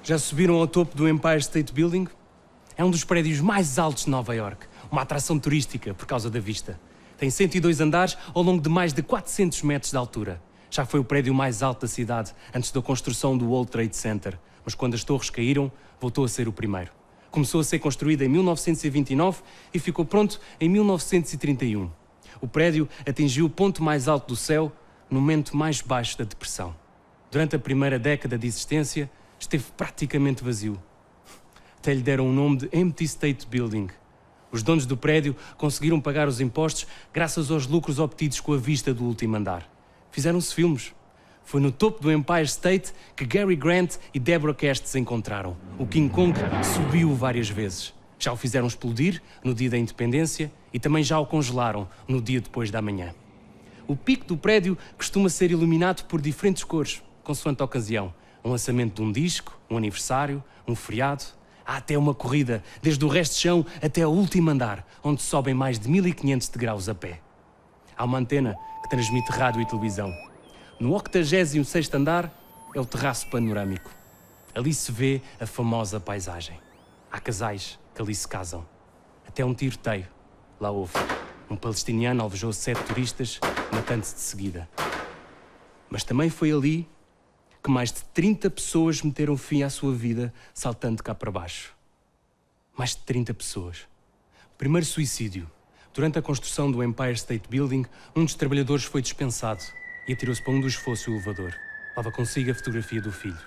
Já subiram ao topo do Empire State Building? É um dos prédios mais altos de Nova York. Uma atração turística por causa da vista. Tem 102 andares ao longo de mais de 400 metros de altura. Já foi o prédio mais alto da cidade antes da construção do World Trade Center. Mas quando as torres caíram, voltou a ser o primeiro. Começou a ser construído em 1929 e ficou pronto em 1931. O prédio atingiu o ponto mais alto do céu no momento mais baixo da depressão. Durante a primeira década de existência, esteve praticamente vazio. Até lhe deram o nome de Empty State Building. Os donos do prédio conseguiram pagar os impostos graças aos lucros obtidos com a vista do último andar. Fizeram-se filmes. Foi no topo do Empire State que Cary Grant e Deborah Kerr se encontraram. O King Kong subiu várias vezes. Já o fizeram explodir no dia da independência e também já o congelaram no dia depois da manhã. O pico do prédio costuma ser iluminado por diferentes cores, consoante a ocasião. Um lançamento de um disco, um aniversário, um feriado. Há até uma corrida, desde o resto de chão até ao último andar, onde sobem mais de 1500 degraus a pé. Há uma antena que transmite rádio e televisão. No 86º andar é o terraço panorâmico. Ali se vê a famosa paisagem. Há casais que ali se casam. Até um tiroteio. Lá houve. Um palestiniano alvejou 7 turistas, matando-se de seguida. Mas também foi ali que mais de 30 pessoas meteram fim à sua vida saltando cá para baixo. Mais de 30 pessoas. Primeiro suicídio. Durante a construção do Empire State Building, um dos trabalhadores foi dispensado e atirou-se para um dos fossos do elevador. Levava consigo a fotografia do filho.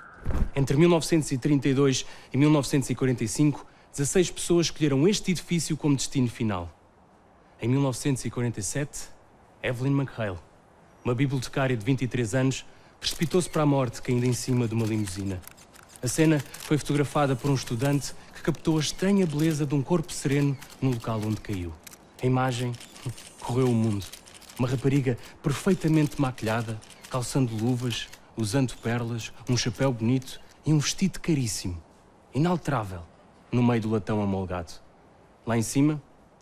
Entre 1932 e 1945, 16 pessoas escolheram este edifício como destino final. Em 1947, Evelyn McHale, uma bibliotecária de 23 anos, precipitou-se para a morte caindo em cima de uma limusina. A cena foi fotografada por um estudante que captou a estranha beleza de um corpo sereno no local onde caiu. A imagem correu o mundo. Uma rapariga perfeitamente maquilhada, calçando luvas, usando perlas, um chapéu bonito e um vestido caríssimo, inalterável, no meio do latão amolgado. Lá em cima,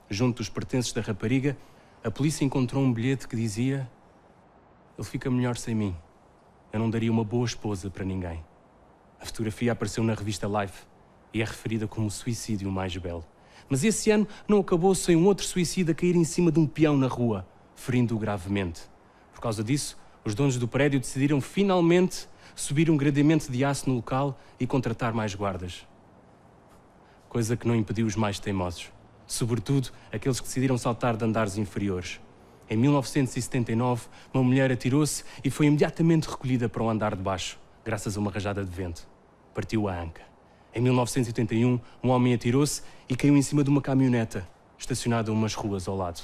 junto dos pertences da rapariga, a polícia encontrou um bilhete que dizia: "Ele fica melhor sem mim. Eu não daria uma boa esposa para ninguém." A fotografia apareceu na revista Life e é referida como o suicídio mais belo. Mas esse ano não acabou sem um outro suicida cair em cima de um peão na rua, ferindo-o gravemente. Por causa disso, os donos do prédio decidiram finalmente subir um gradeamento de aço no local e contratar mais guardas. Coisa que não impediu os mais teimosos, sobretudo aqueles que decidiram saltar de andares inferiores. Em 1979, uma mulher atirou-se e foi imediatamente recolhida para o andar de baixo, graças a uma rajada de vento. Partiu a anca. Em 1981, um homem atirou-se e caiu em cima de uma caminhoneta, estacionada a umas ruas ao lado.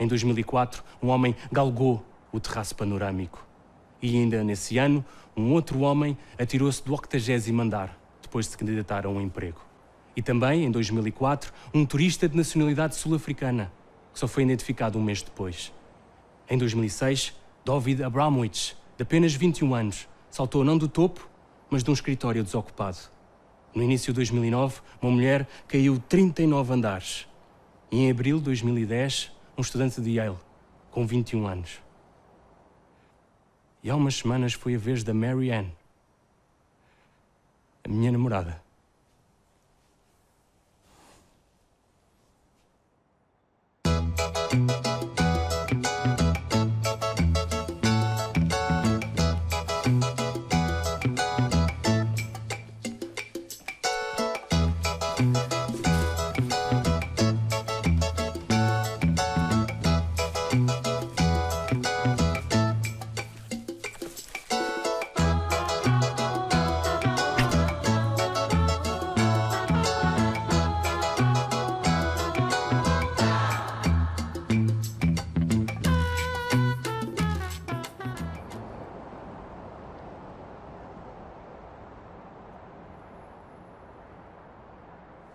Em 2004, um homem galgou o terraço panorâmico. E ainda nesse ano, um outro homem atirou-se do 80º andar, depois de se candidatar a um emprego. E também, em 2004, um turista de nacionalidade sul-africana, que só foi identificado um mês depois. Em 2006, David Abramowitz, de apenas 21 anos, saltou não do topo, mas de um escritório desocupado. No início de 2009, uma mulher caiu 39 andares. E em abril de 2010, um estudante de Yale, com 21 anos. E há umas semanas foi a vez da Mary Ann, a minha namorada.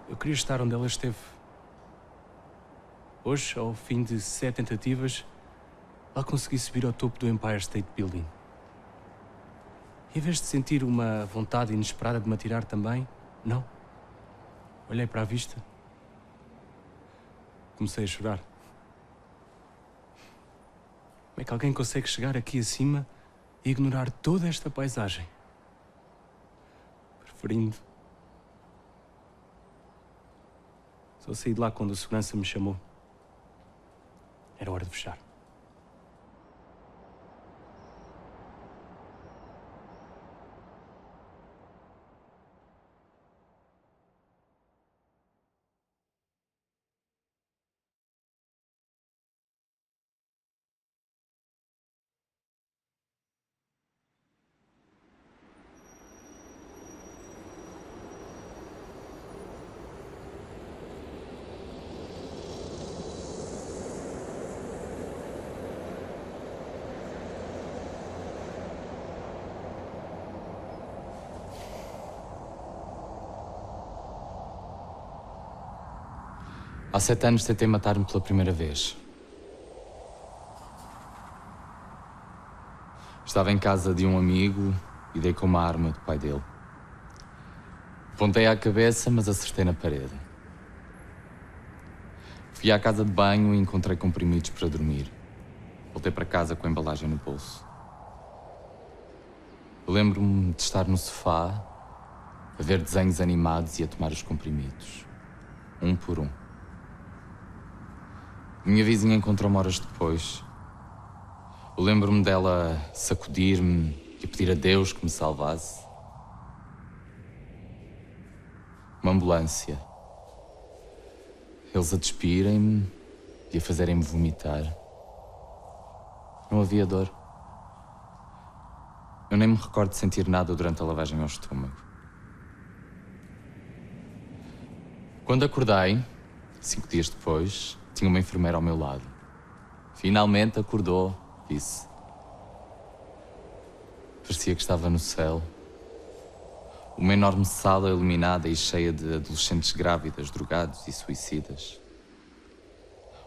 Eu queria estar onde ela esteve. Hoje, ao fim de 7 tentativas, ela conseguiu subir ao topo do Empire State Building. E em vez de sentir uma vontade inesperada de me atirar também, não. Olhei para a vista. Comecei a chorar. Como é que alguém consegue chegar aqui acima e ignorar toda esta paisagem? Ferindo. Só saí de lá quando o segurança me chamou. Era hora de fechar. Há 7 anos tentei matar-me pela primeira vez. Estava em casa de um amigo e dei com uma arma do pai dele. Apontei à cabeça, mas acertei na parede. Fui à casa de banho e encontrei comprimidos para dormir. Voltei para casa com a embalagem no bolso. Eu lembro-me de estar no sofá, a ver desenhos animados e a tomar os comprimidos, um por um. Minha vizinha encontrou-me horas depois. Eu lembro-me dela sacudir-me e pedir a Deus que me salvasse. Uma ambulância. Eles a despirem-me e a fazerem-me vomitar. Não havia dor. Eu nem me recordo de sentir nada durante a lavagem ao estômago. Quando acordei, 5 dias depois, tinha uma enfermeira ao meu lado. Finalmente acordou, disse. Parecia que estava no céu. Uma enorme sala iluminada e cheia de adolescentes grávidas, drogados e suicidas.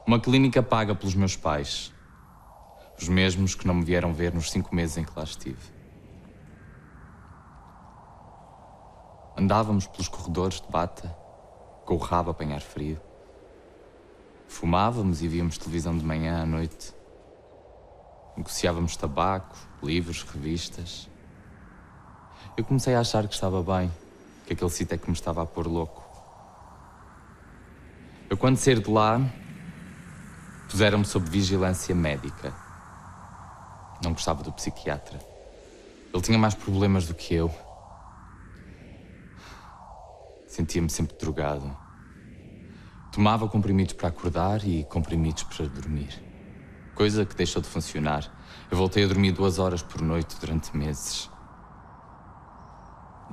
Uma clínica paga pelos meus pais. Os mesmos que não me vieram ver nos 5 meses em que lá estive. Andávamos pelos corredores de bata, com o rabo a apanhar frio. Fumávamos e víamos televisão de manhã à noite. Negociávamos tabaco, livros, revistas. Eu comecei a achar que estava bem, que aquele sítio é que me estava a pôr louco. Eu, quando saí de lá, puseram-me sob vigilância médica. Não gostava do psiquiatra. Ele tinha mais problemas do que eu. Sentia-me sempre drogado. Tomava comprimidos para acordar e comprimidos para dormir. Coisa que deixou de funcionar. Eu voltei a dormir 2 horas por noite durante meses.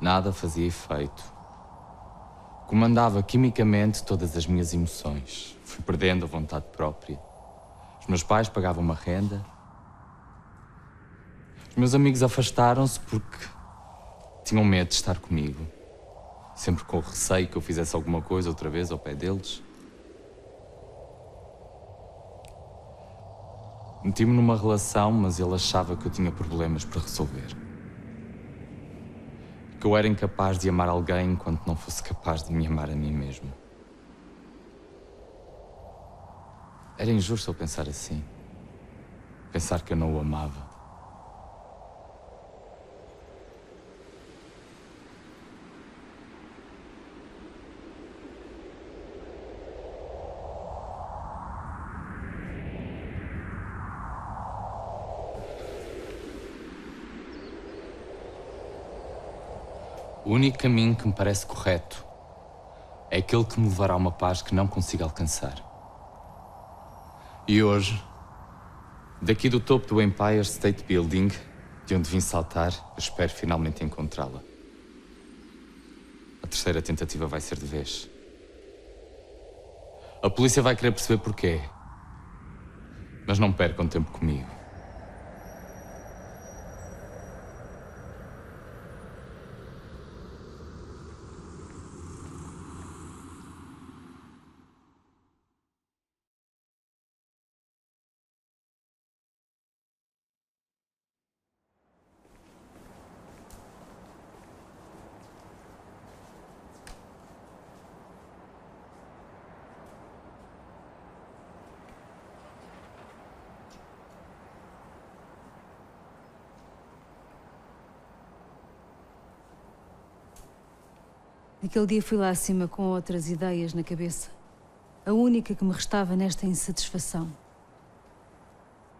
Nada fazia efeito. Comandava quimicamente todas as minhas emoções. Fui perdendo a vontade própria. Os meus pais pagavam uma renda. Os meus amigos afastaram-se porque tinham medo de estar comigo. Sempre com o receio que eu fizesse alguma coisa outra vez ao pé deles. Meti-me numa relação, mas ele achava que eu tinha problemas para resolver. Que eu era incapaz de amar alguém enquanto não fosse capaz de me amar a mim mesmo. Era injusto eu pensar assim. Pensar que eu não o amava. O único caminho que me parece correto é aquele que me levará a uma paz que não consigo alcançar. E hoje, daqui do topo do Empire State Building, de onde vim saltar, eu espero finalmente encontrá-la. A terceira tentativa vai ser de vez. A polícia vai querer perceber porquê. Mas não percam tempo comigo. Naquele dia fui lá acima com outras ideias na cabeça. A única que me restava nesta insatisfação.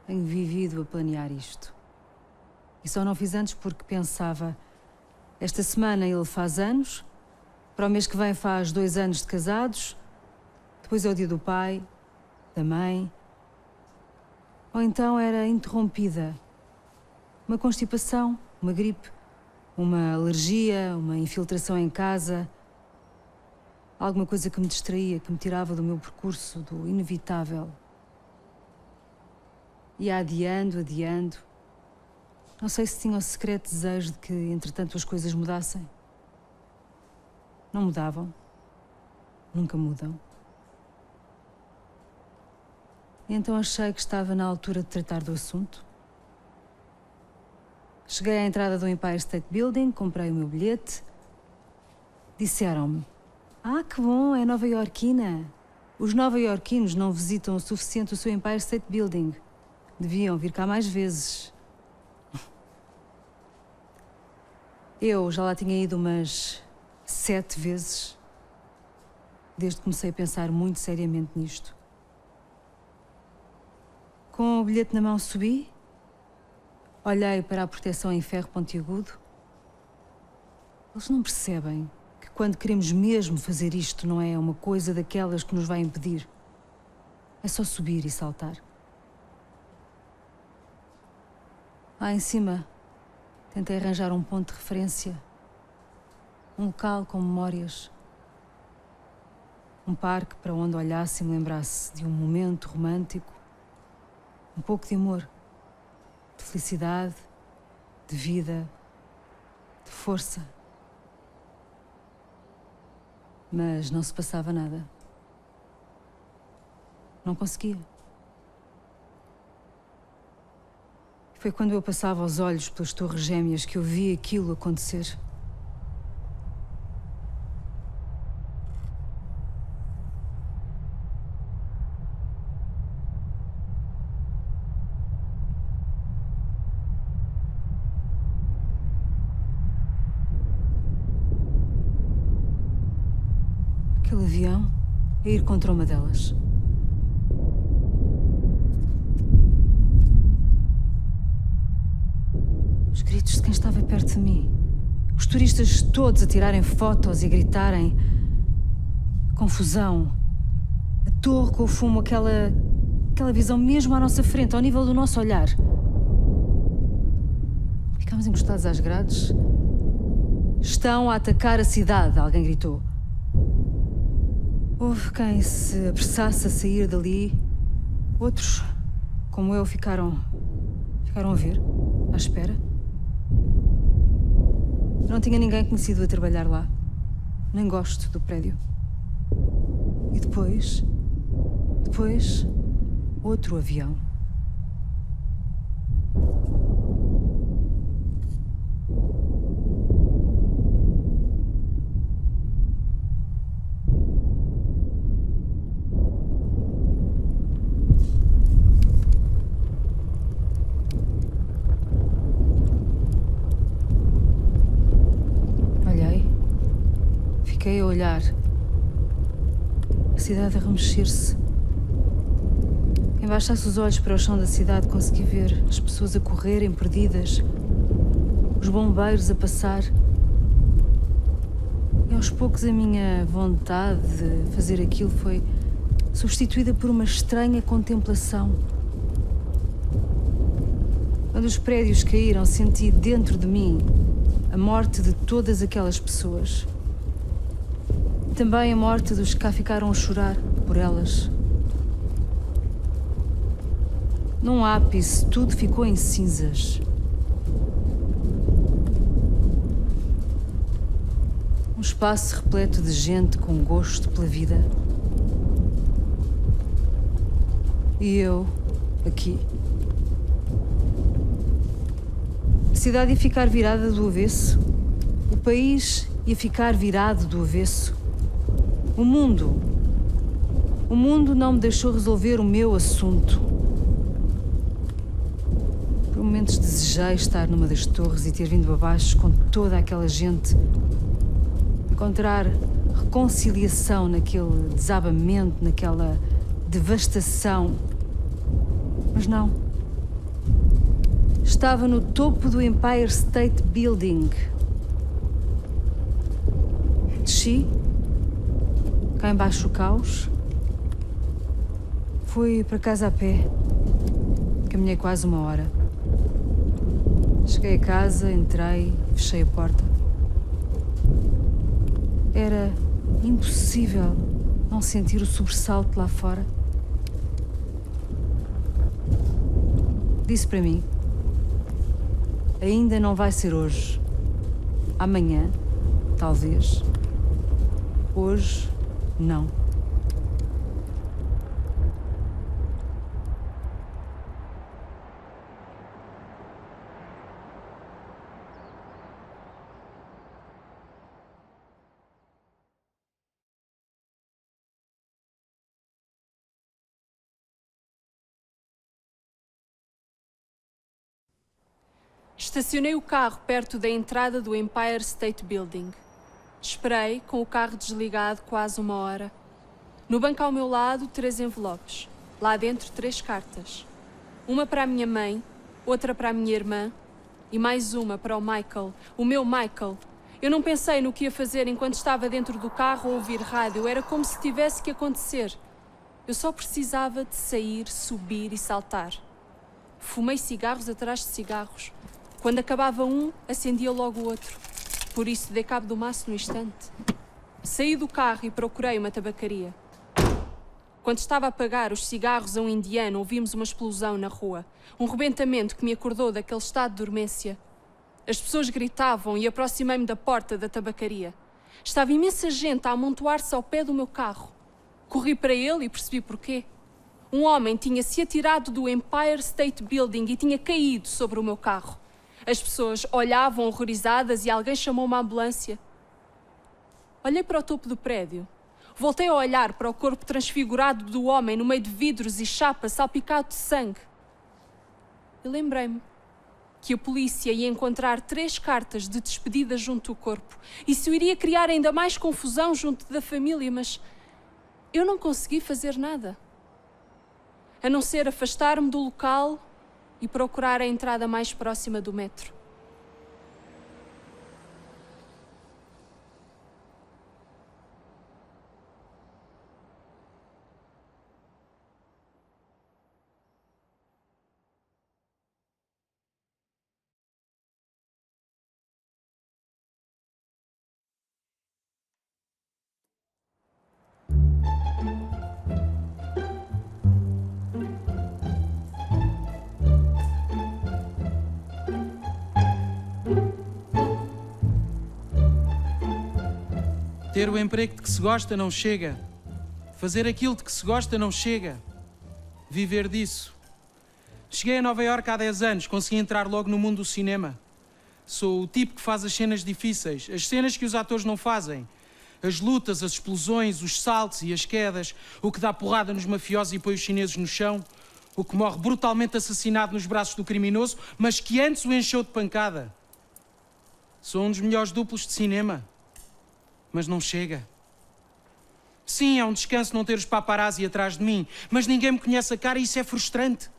Tenho vivido a planear isto. E só não fiz antes porque pensava... Esta semana ele faz anos, para o mês que vem faz 2 anos de casados, depois é o dia do pai, da mãe... Ou então era interrompida. Uma constipação, uma gripe, uma alergia, uma infiltração em casa. Alguma coisa que me distraía, que me tirava do meu percurso, do inevitável. Ia adiando. Não sei se tinha o secreto desejo de que, entretanto, as coisas mudassem. Não mudavam. Nunca mudam. E então achei que estava na altura de tratar do assunto. Cheguei à entrada do Empire State Building, comprei o meu bilhete. Disseram-me: "Ah, que bom, é nova-iorquina. Os nova-iorquinos não visitam o suficiente o seu Empire State Building. Deviam vir cá mais vezes." Eu já lá tinha ido umas 7 vezes, desde que comecei a pensar muito seriamente nisto. Com o bilhete na mão subi, olhei para a proteção em ferro pontiagudo. Eles não percebem que quando queremos mesmo fazer isto não é uma coisa daquelas que nos vai impedir. É só subir e saltar. Lá em cima, tentei arranjar um ponto de referência. Um local com memórias. Um parque para onde olhasse e me lembrasse de um momento romântico. Um pouco de amor, de felicidade, de vida, de força. Mas não se passava nada. Não conseguia. Foi quando eu passava os olhos pelas torres gêmeas que eu vi aquilo acontecer. Aquele avião a ir contra uma delas. Os gritos de quem estava perto de mim. Os turistas todos a tirarem fotos e a gritarem. Confusão. A torre com o fumo, aquela visão mesmo à nossa frente, ao nível do nosso olhar. Ficámos encostados às grades. "Estão a atacar a cidade", alguém gritou. Houve quem se apressasse a sair dali. Outros, como eu, ficaram a ver, à espera. Não tinha ninguém conhecido a trabalhar lá. Nem gosto do prédio. E depois, outro avião. Fiquei a olhar. A cidade a remexer-se. Quem baixasse os olhos para o chão da cidade consegui ver as pessoas a correrem perdidas, os bombeiros a passar. E aos poucos a minha vontade de fazer aquilo foi substituída por uma estranha contemplação. Quando os prédios caíram, senti dentro de mim a morte de todas aquelas pessoas. Também a morte dos que cá ficaram a chorar por elas. Num ápice, tudo ficou em cinzas. Um espaço repleto de gente com gosto pela vida. E eu, aqui. A cidade ia ficar virada do avesso. O país ia ficar virado do avesso. O mundo não me deixou resolver o meu assunto. Por momentos desejei estar numa das torres e ter vindo abaixo com toda aquela gente a encontrar reconciliação naquele desabamento, naquela devastação. Mas não. Estava no topo do Empire State Building. Desci. Cá embaixo o caos. Fui para casa a pé. Caminhei quase 1 hora. Cheguei a casa, entrei, fechei a porta. Era impossível não sentir o sobressalto lá fora. Disse para mim: ainda não vai ser hoje. Amanhã, talvez. Hoje, não. Estacionei o carro perto da entrada do Empire State Building. Esperei, com o carro desligado, quase 1 hora. No banco ao meu lado, 3 envelopes. Lá dentro, 3 cartas. Uma para a minha mãe, outra para a minha irmã e mais uma para o Michael, o meu Michael. Eu não pensei no que ia fazer enquanto estava dentro do carro a ouvir rádio. Era como se tivesse que acontecer. Eu só precisava de sair, subir e saltar. Fumei cigarros atrás de cigarros. Quando acabava um, acendia logo o outro. Por isso, dei cabo do maço no instante. Saí do carro e procurei uma tabacaria. Quando estava a apagar os cigarros a um indiano, ouvimos uma explosão na rua. Um rebentamento que me acordou daquele estado de dormência. As pessoas gritavam e aproximei-me da porta da tabacaria. Estava imensa gente a amontoar-se ao pé do meu carro. Corri para ele e percebi porquê. Um homem tinha-se atirado do Empire State Building e tinha caído sobre o meu carro. As pessoas olhavam horrorizadas e alguém chamou uma ambulância. Olhei para o topo do prédio. Voltei a olhar para o corpo transfigurado do homem no meio de vidros e chapa salpicado de sangue. E lembrei-me que a polícia ia encontrar 3 cartas de despedida junto do corpo. Isso iria criar ainda mais confusão junto da família, mas eu não consegui fazer nada. A não ser afastar-me do local e procurar a entrada mais próxima do metro. Ter o emprego de que se gosta não chega. Fazer aquilo de que se gosta não chega. Viver disso. Cheguei a Nova Iorque há 10 anos, consegui entrar logo no mundo do cinema. Sou o tipo que faz as cenas difíceis, as cenas que os atores não fazem. As lutas, as explosões, os saltos e as quedas, o que dá porrada nos mafiosos e põe os chineses no chão, o que morre brutalmente assassinado nos braços do criminoso, mas que antes o encheu de pancada. Sou um dos melhores duplos de cinema. Mas não chega. Sim, é um descanso não ter os paparazzi atrás de mim, mas ninguém me conhece a cara e isso é frustrante.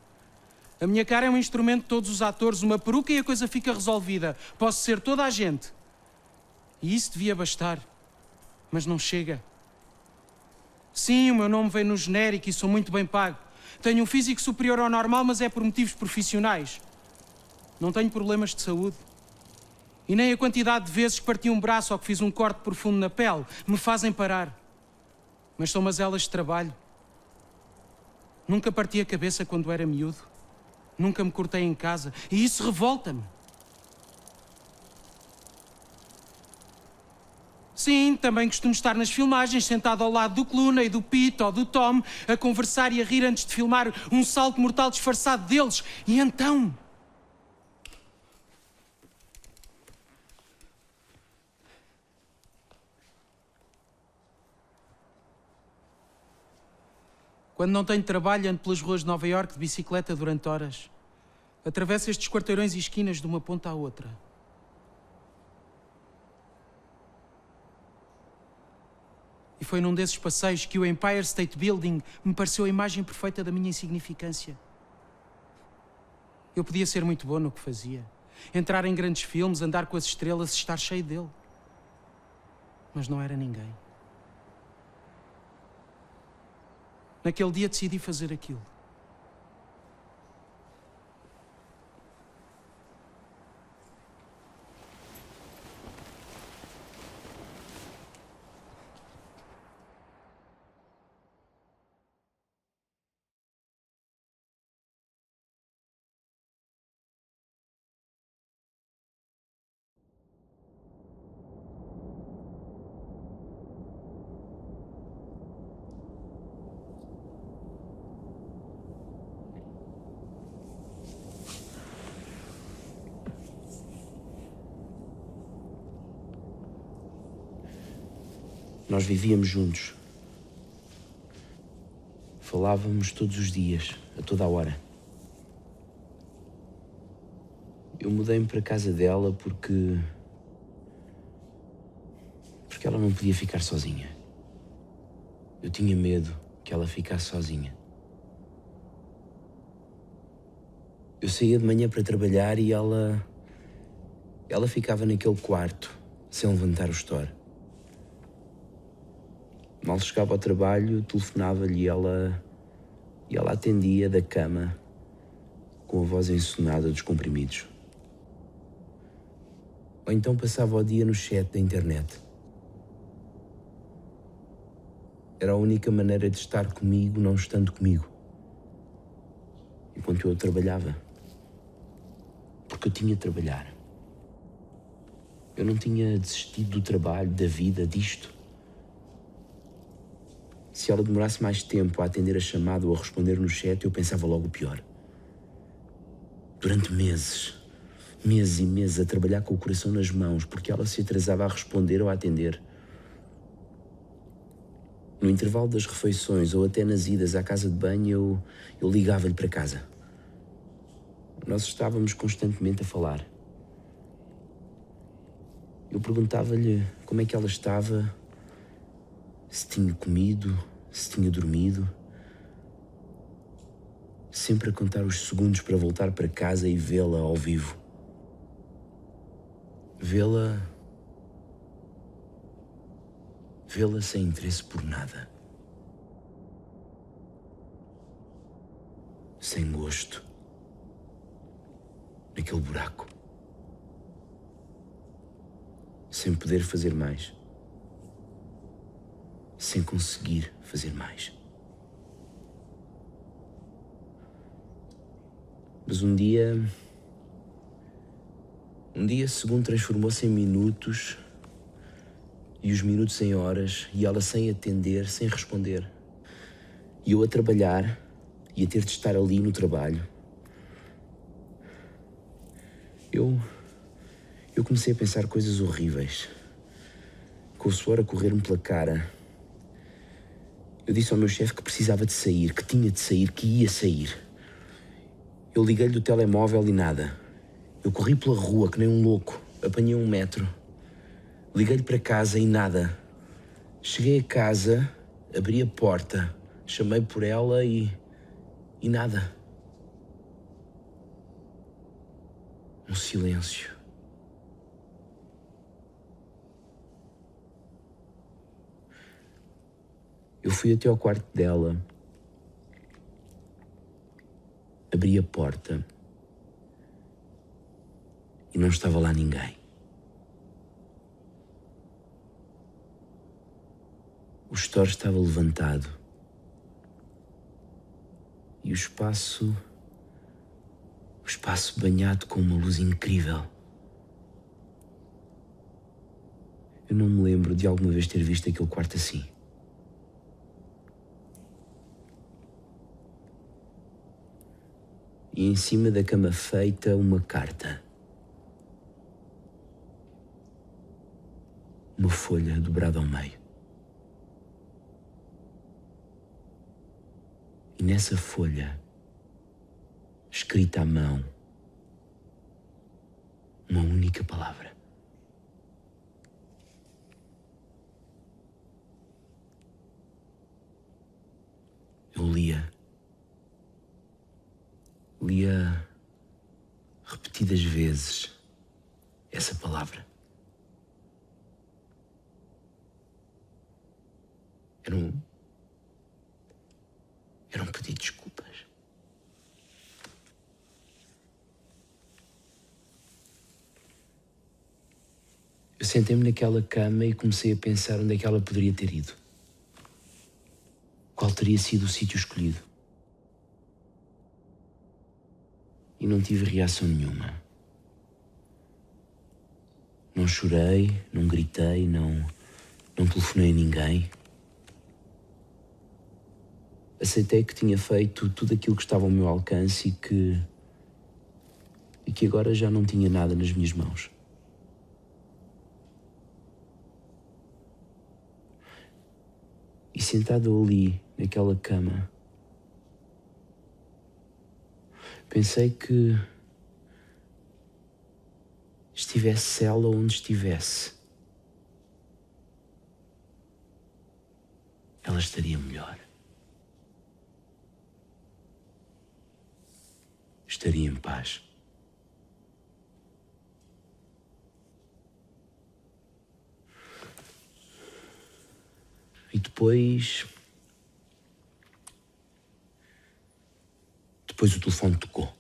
A minha cara é um instrumento de todos os atores, uma peruca e a coisa fica resolvida. Posso ser toda a gente. E isso devia bastar. Mas não chega. Sim, o meu nome vem no genérico e sou muito bem pago. Tenho um físico superior ao normal, mas é por motivos profissionais. Não tenho problemas de saúde. E nem a quantidade de vezes que parti um braço ou que fiz um corte profundo na pele me fazem parar. Mas são mazelas de trabalho. Nunca parti a cabeça quando era miúdo. Nunca me cortei em casa. E isso revolta-me. Sim, também costumo estar nas filmagens, sentado ao lado do Clooney, do Pete ou do Tom, a conversar e a rir antes de filmar um salto mortal disfarçado deles. E então... Quando não tenho trabalho, ando pelas ruas de Nova Iorque de bicicleta durante horas. Atravesso estes quarteirões e esquinas de uma ponta à outra. E foi num desses passeios que o Empire State Building me pareceu a imagem perfeita da minha insignificância. Eu podia ser muito bom no que fazia. Entrar em grandes filmes, andar com as estrelas, estar cheio dele. Mas não era ninguém. Naquele dia decidi fazer aquilo. Nós vivíamos juntos. Falávamos todos os dias, a toda a hora. Eu mudei-me para a casa dela porque ela não podia ficar sozinha. Eu tinha medo que ela ficasse sozinha. Eu saía de manhã para trabalhar e ela ficava naquele quarto, sem levantar o store. Mal chegava ao trabalho, telefonava-lhe e ela atendia da cama com a voz ensonada dos comprimidos. Ou então passava o dia no chat da internet. Era a única maneira de estar comigo, não estando comigo. Enquanto eu trabalhava. Porque eu tinha de trabalhar. Eu não tinha desistido do trabalho, da vida, disto. Se ela demorasse mais tempo a atender a chamada ou a responder no chat, eu pensava logo o pior. Durante meses e meses a trabalhar com o coração nas mãos, porque ela se atrasava a responder ou a atender. No intervalo das refeições ou até nas idas à casa de banho, eu ligava-lhe para casa. Nós estávamos constantemente a falar. Eu perguntava-lhe como é que ela estava, se tinha comido, se tinha dormido. Sempre a contar os segundos para voltar para casa e vê-la ao vivo. Vê-la sem interesse por nada. Sem gosto. Naquele buraco. Sem poder fazer mais. Sem conseguir fazer mais. Mas um dia, segundo transformou-se em minutos, e os minutos em horas, e ela sem atender, sem responder. E eu a trabalhar, e a ter de estar ali no trabalho. Eu comecei a pensar coisas horríveis, com o suor a correr-me pela cara. Eu disse ao meu chefe que precisava de sair, que tinha de sair, que ia sair. Eu liguei-lhe do telemóvel e nada. Eu corri pela rua que nem um louco, apanhei um metro. Liguei-lhe para casa e nada. Cheguei a casa, abri a porta, chamei por ela e nada. Um silêncio. Eu fui até ao quarto dela, abri a porta e não estava lá ninguém. O store estava levantado e o espaço banhado com uma luz incrível. Eu não me lembro de alguma vez ter visto aquele quarto assim. E em cima da cama feita, uma carta. Uma folha dobrada ao meio. E nessa folha, escrita à mão, uma única palavra. lia repetidas vezes essa palavra. Era um pedido de desculpas. Eu sentei-me naquela cama e comecei a pensar onde é que ela poderia ter ido. Qual teria sido o sítio escolhido. E não tive reação nenhuma. Não chorei, não gritei, não telefonei a ninguém. Aceitei que tinha feito tudo aquilo que estava ao meu alcance e que agora já não tinha nada nas minhas mãos. E sentado ali, naquela cama, pensei que estivesse ela onde estivesse, ela estaria melhor. Estaria em paz. E depois o telefone tocou.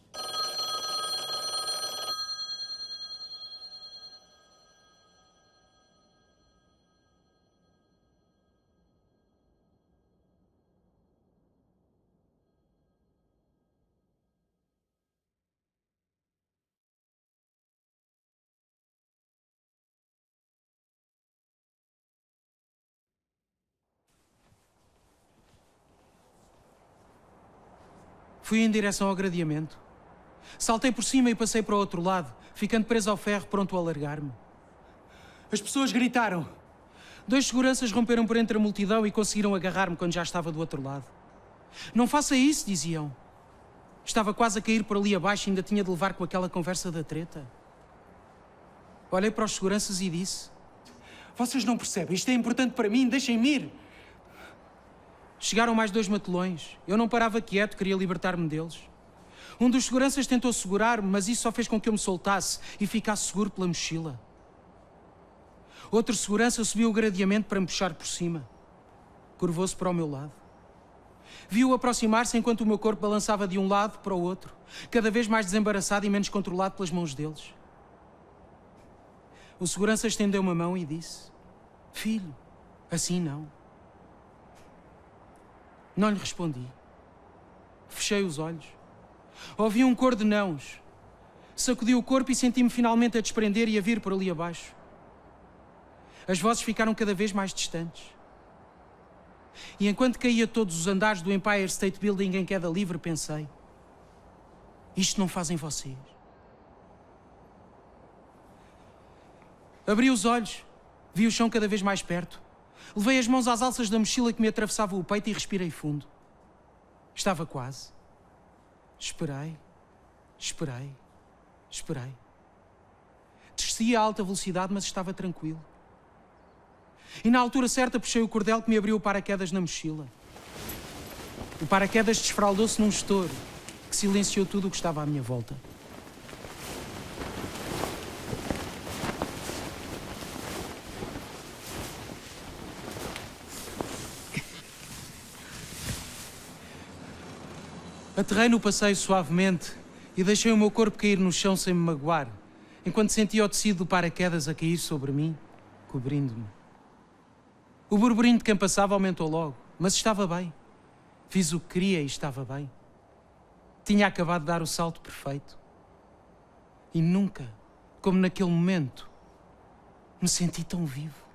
Fui em direção ao gradeamento. Saltei por cima e passei para o outro lado, ficando preso ao ferro, pronto a largar-me. As pessoas gritaram. 2 seguranças romperam por entre a multidão e conseguiram agarrar-me quando já estava do outro lado. Não faça isso, diziam. Estava quase a cair por ali abaixo e ainda tinha de levar com aquela conversa da treta. Olhei para os seguranças e disse: vocês não percebem, isto é importante para mim, deixem-me ir. Chegaram mais 2 matelões. Eu não parava quieto, queria libertar-me deles. Um dos seguranças tentou segurar-me, mas isso só fez com que eu me soltasse e ficasse seguro pela mochila. Outro segurança subiu o gradeamento para me puxar por cima. Curvou-se para o meu lado. Vi-o aproximar-se enquanto o meu corpo balançava de um lado para o outro, cada vez mais desembaraçado e menos controlado pelas mãos deles. O segurança estendeu-me a mão e disse: filho, assim não. Não lhe respondi. Fechei os olhos. Ouvi um coro de nãos. Sacudi o corpo e senti-me finalmente a desprender e a vir por ali abaixo. As vozes ficaram cada vez mais distantes. E enquanto caía todos os andares do Empire State Building em queda livre, pensei: isto não fazem vocês. Abri os olhos. Vi o chão cada vez mais perto. Levei as mãos às alças da mochila que me atravessava o peito e respirei fundo. Estava quase. Esperei. Desci a alta velocidade, mas estava tranquilo. E na altura certa puxei o cordel que me abriu o paraquedas na mochila. O paraquedas desfraldou-se num estouro que silenciou tudo o que estava à minha volta. Aterrei no passeio suavemente e deixei o meu corpo cair no chão sem me magoar, enquanto sentia o tecido do paraquedas a cair sobre mim, cobrindo-me. O burburinho de quem passava aumentou logo, mas estava bem. Fiz o que queria e estava bem. Tinha acabado de dar o salto perfeito. E nunca, como naquele momento, me senti tão vivo.